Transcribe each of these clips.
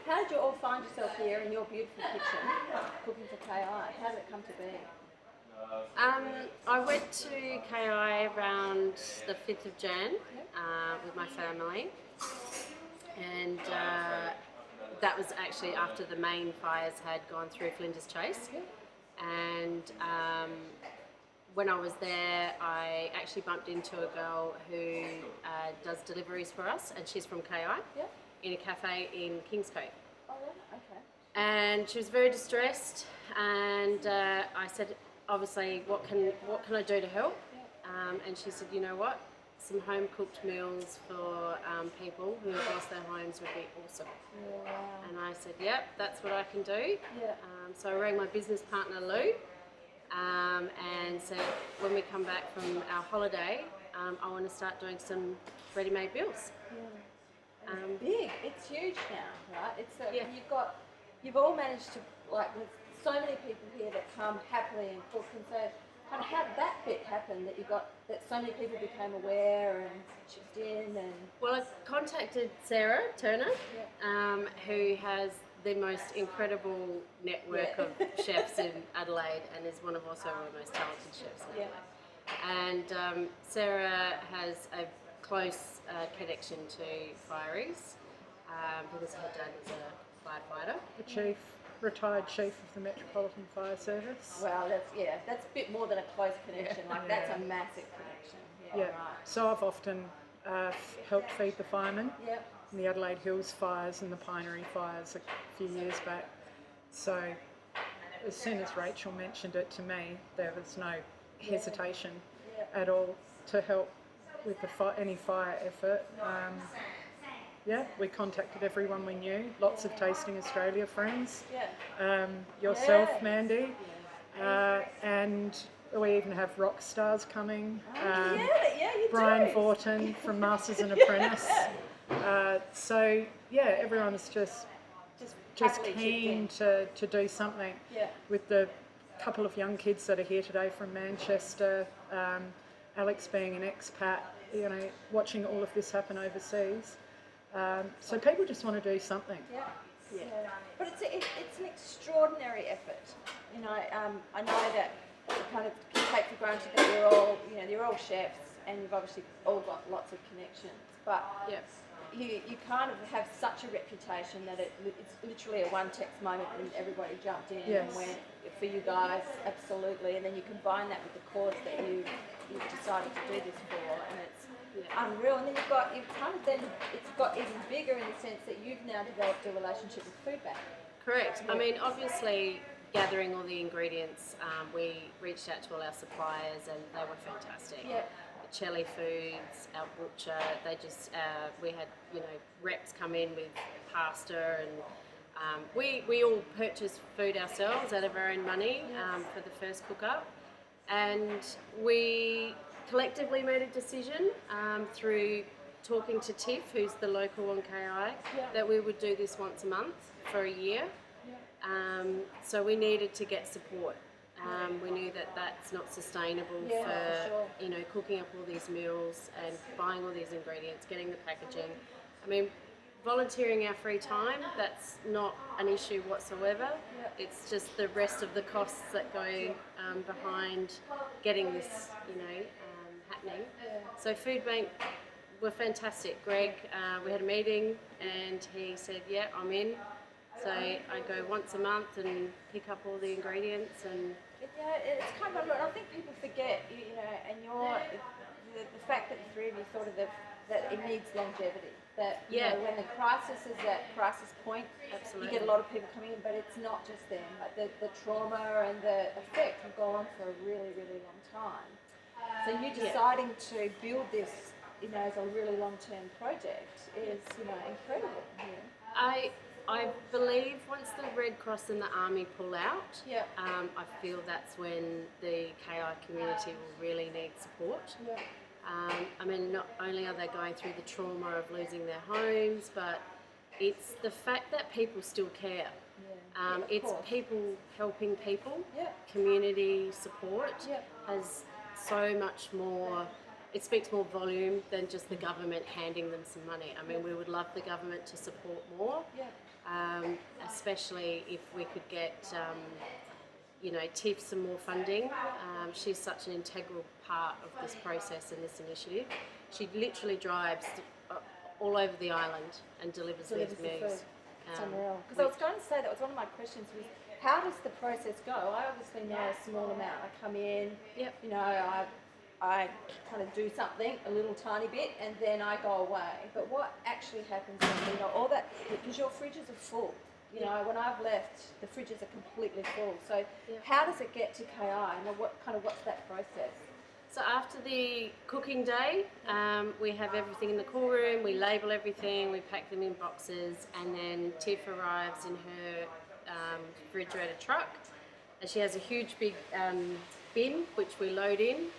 how did you all find yourself here in your beautiful kitchen cooking for KI? How did it come to be? I went to KI around the 5th of Jan with my family, and that was actually after the main fires had gone through Flinders Chase. And when I was there, I actually bumped into a girl who does deliveries for us, and she's from KI in a cafe in Kingscote. Oh, yeah? Okay. And she was very distressed, and I said, obviously, what can I do to help? And she said, you know what, some home cooked meals for people who have lost their homes would be awesome. Yeah. And I said, yep, that's what I can do. Yeah. So I rang my business partner Lou and said, when we come back from our holiday, I want to start doing some ready-made meals. Yeah. It's big. It's huge now, right? It's you've all managed to, like, there's so many people here that come happily and cook, and so kind of how did that bit happen that so many people became aware and chipped in? And well, I contacted Sarah Turner, who has the most incredible network of chefs in Adelaide, and is one of also the most talented chefs in Adelaide. And Sarah has a close connection to fireys because her dad was a firefighter. The retired chief of the Metropolitan Fire Service. Well, that's a bit more than a close connection. Like that's a massive connection. Yeah. Right. So I've often helped feed the firemen. Yeah. In the Adelaide Hills fires and the Pinery fires a few years back. So as soon as Rachel mentioned it to me, there was no hesitation at all to help with any fire effort. We contacted everyone we knew, lots of Tasting Australia friends, yourself, Mandy, and we even have rock stars coming. You Brian do. Vorton from Masters and Apprentice. Everyone's just keen to do something. Yeah. With the couple of young kids that are here today from Manchester, Alex being an expat, watching all of this happen overseas. So people just want to do something. Yeah. But it's an extraordinary effort. I know that you kind of take for granted that you're all chefs and you've obviously all got lots of connections. But you kind of have such a reputation that it's literally a one text moment and everybody jumped in and went for you guys, absolutely. And then you combine that with the cause that you've decided to do this for, and it's unreal. And then it's got even bigger in the sense that you've now developed a relationship with Food Bank. Correct. I mean, obviously, gathering all the ingredients, we reached out to all our suppliers and they were fantastic. Yeah. Chelly Foods, our butcher, they just, we had, reps come in with pasta, and we all purchased food ourselves out of our own money for the first cook-up. And we collectively made a decision through talking to Tiff, who's the local on KI, that we would do this once a month for a year. So we needed to get support. We knew that that's not sustainable for cooking up all these meals and buying all these ingredients, getting the packaging. I mean, volunteering our free time, that's not an issue whatsoever. It's just the rest of the costs that go behind getting this, happening. So Food Bank were fantastic. Greg, we had a meeting and he said, yeah, I'm in. So I go once a month and pick up all the ingredients and... it's kind of, I think people forget, and the fact that the three of you thought of that it needs longevity. That when the crisis is at crisis point, you get a lot of people coming in, but it's not just them. Like the trauma and the effect have gone on for a really, really long time. So you deciding to build this, as a really long-term project is, incredible. Yeah. I believe once the Red Cross and the Army pull out, I feel that's when the KI community will really need support. Yeah. I mean, not only are they going through the trauma of losing their homes, but it's the fact that people still care. It's people helping people. Community support has so much more. it speaks more volume than just the government handing them some money. I mean, we would love the government to support more, especially if we could get, Tiff some more funding. She's such an integral part of this process and this initiative. She literally drives all over the island and delivers these the meals. food. It's unreal. Because I was going to say, that was one of my questions, was how does the process go? I obviously know a small amount. I come in, I kind of do something, a little tiny bit, and then I go away. But what actually happens when, all that, because your fridges are full. When I've left, the fridges are completely full. So how does it get to KI, and what's that process? So after the cooking day, we have everything in the cool room, we label everything, we pack them in boxes, and then Tiff arrives in her refrigerator truck, and she has a huge big bin which we load in,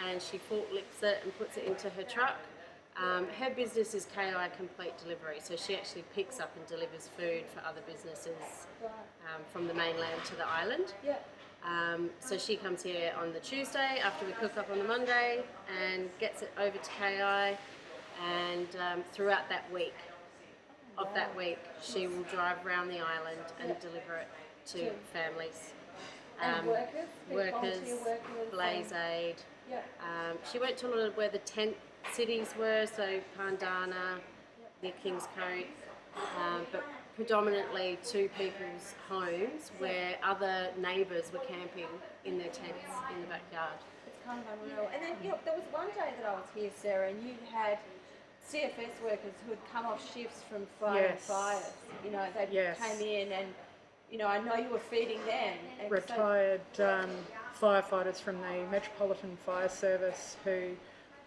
and she forklifts it and puts it into her truck. Her business is KI Complete Delivery, so she actually picks up and delivers food for other businesses from the mainland to the island. So she comes here on the Tuesday after we cook up on the Monday and gets it over to KI, and throughout that week, she will drive around the island and deliver it to families. And workers, Blaze Aid. She went to a lot of where the tent cities were, so Pandana, near Kings Coast, but predominantly to people's homes where other neighbours were camping in their tents in the backyard. It's kind of unreal. And then there was one day that I was here, Sarah, and you had CFS workers who had come off shifts from fires. They came in, and I know you were feeding them. And retired firefighters from the Metropolitan Fire Service, who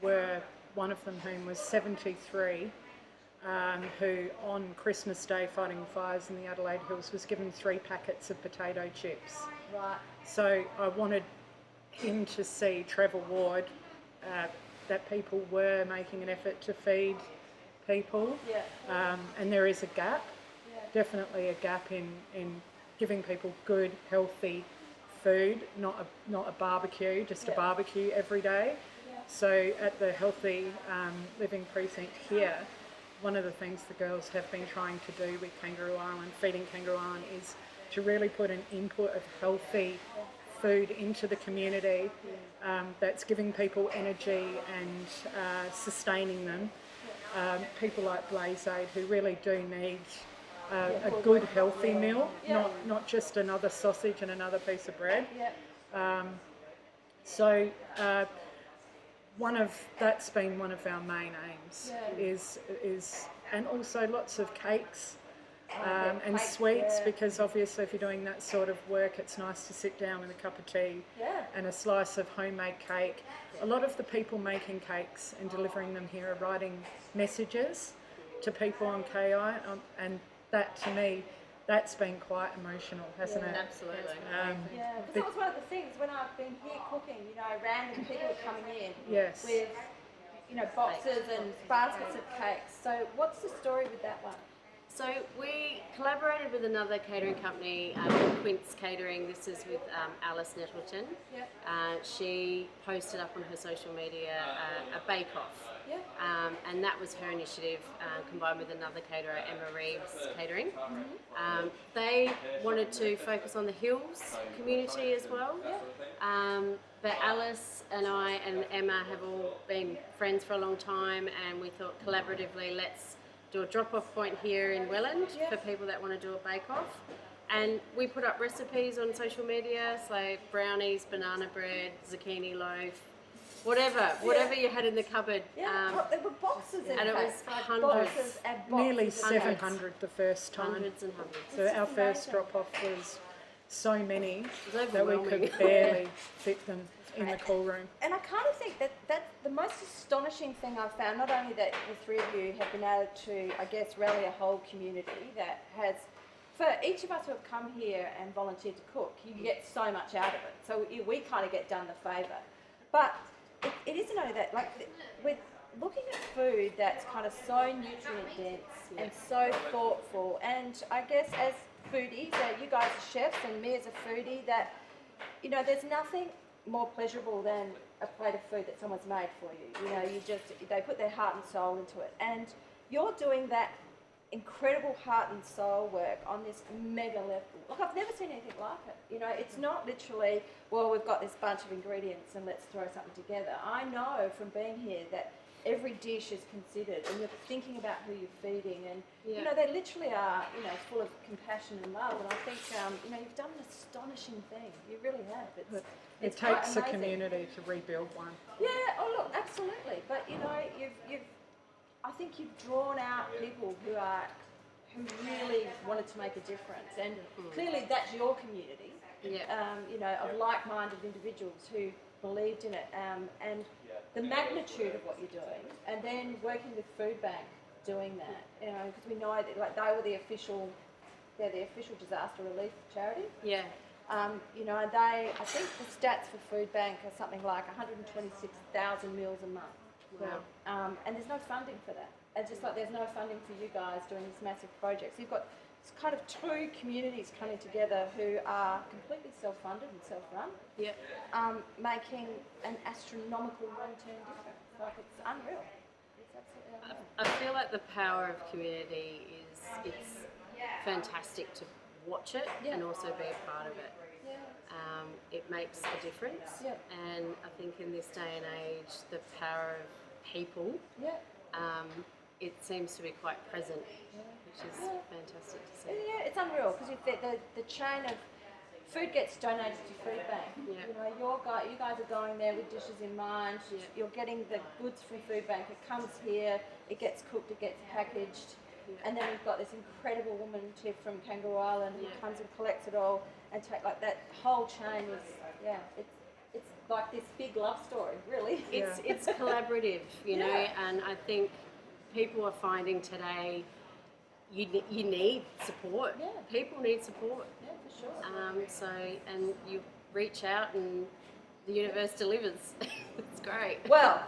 were, one of them whom was 73, who on Christmas Day fighting fires in the Adelaide Hills was given 3 packets of potato chips. Right. So I wanted him to see, Trevor Ward, that people were making an effort to feed people. And there is a gap, definitely a gap in giving people good, healthy food, not a barbecue, just a barbecue every day. So at the Healthy Living Precinct here, one of the things the girls have been trying to do with Kangaroo Island, feeding Kangaroo Island, is to really put an input of healthy food into the community that's giving people energy and sustaining them. People like Blaze Aid, who really do need a good healthy meal, not just another sausage and another piece of bread. That's been one of our main aims, is and also lots of cakes and sweets, because obviously if you're doing that sort of work, it's nice to sit down with a cup of tea and a slice of homemade cake. A lot of the people making cakes and delivering them here are writing messages to people on KI, and that, to me, that's been quite emotional, hasn't it? Absolutely. Because that was one of the things when I've been here cooking, random people coming in with, boxes and baskets of cakes. So what's the story with that one? So we collaborated with another catering company, Quince Catering. This is with Alice Nettleton. She posted up on her social media a bake-off. And that was her initiative, combined with another caterer, Emma Reeves Catering. They wanted to focus on the Hills community as well. But Alice and I and Emma have all been friends for a long time, and we thought collaboratively, let's do a drop-off point here in Welland for people that want to do a bake-off. And we put up recipes on social media, so brownies, banana bread, zucchini loaf, whatever you had in the cupboard. There were boxes in and it was hundreds. Nearly 700 the first time. Hundreds and hundreds. So our first drop-off was so many It that we could barely fit them in the cool room. And I kind of think that's the most astonishing thing I've found, not only that the three of you have been able to, I guess, rally a whole community that has, for each of us who have come here and volunteered to cook, you get so much out of it. So we kind of get done the favour. But it isn't only that, with looking at food that's kind of so nutrient dense and so thoughtful, and I guess as foodies, you guys are chefs and me as a foodie, that, there's nothing more pleasurable than a plate of food that someone's made for you. You know, they put their heart and soul into it, and you're doing that incredible heart and soul work on this mega level. Look, I've never seen anything like it. You know, it's not literally, well, we've got this bunch of ingredients and let's throw something together. I know from being here that every dish is considered, and you're thinking about who you're feeding, and you know, they literally are, you know, full of compassion and love. And I think, you know, you've done an astonishing thing. You really have. It takes a community to rebuild one. Yeah. Oh, look, absolutely. But you know, I think you've drawn out people who really wanted to make a difference, and clearly that's your community. Yeah. You know, of like-minded individuals who believed in it, and the magnitude of what you're doing, and then working with Food Bank doing that. You know, because we know that like they're the official disaster relief charity. Yeah. You know, and I think the stats for Food Bank are something like 126,000 meals a month. Wow. And there's no funding for that. It's just like there's no funding for you guys doing this massive project. So you've got kind of two communities coming together who are completely self-funded and self-run, making an astronomical long-term difference. Like, it's unreal. It's absolutely unreal. I feel like the power of community it's fantastic to watch it and also be a part of it. It makes a difference, and I think in this day and age, the power of people, it seems to be quite present, which is fantastic to see. Yeah, it's unreal, because the chain of food gets donated to Food Bank. You know, you guys are going there with dishes in mind. You're getting the goods from Food Bank. It comes here, it gets cooked, it gets packaged. And then we've got this incredible woman, Tiff, from Kangaroo Island, who comes and collects it all, and like that whole chain is, it's like this big love story, really. It's collaborative, you know, and I think people are finding today you need support. Yeah. People need support. Yeah, for sure. So, and you reach out and the universe delivers. It's great. Well,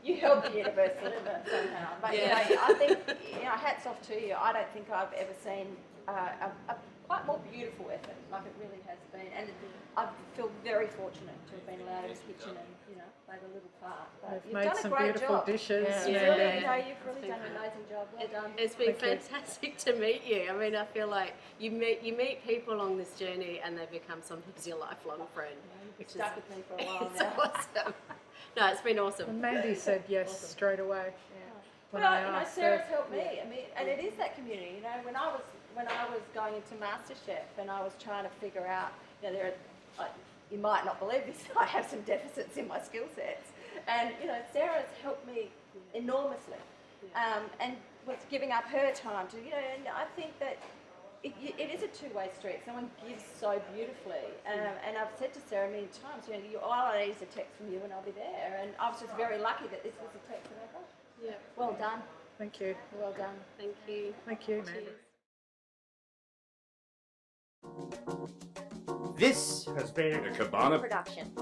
you help the universe deliver somehow. But you know, I think, you know, hats off to you. I don't think I've ever seen a quite more beautiful effort, like it really has been. And I feel very fortunate to have been allowed in the kitchen and, you know, played a little part. But you've made some beautiful dishes. You've really done an amazing job. Well done. It's been fantastic to meet you. I mean, I feel like you meet people along this journey, and they become sometimes your lifelong friend. You've stuck with me for a while now. It's awesome. No, it's been awesome. And Mandy said yes straight away. Well, you know, Sarah's helped me. I mean, and it is that community. You know, when I was going into MasterChef and I was trying to figure out, you know, there are, like, you might not believe this, I have some deficits in my skill sets, and you know, Sarah's helped me enormously, and was giving up her time to, you know, and I think that it is a two-way street. Someone gives so beautifully, and I've said to Sarah many times, you know, all I need is a text from you and I'll be there. And I was just very lucky that this was the text that I got. Yeah. Well done. Thank you. Well done. Thank you. Thank you, Mandy. This has been a Cabana production.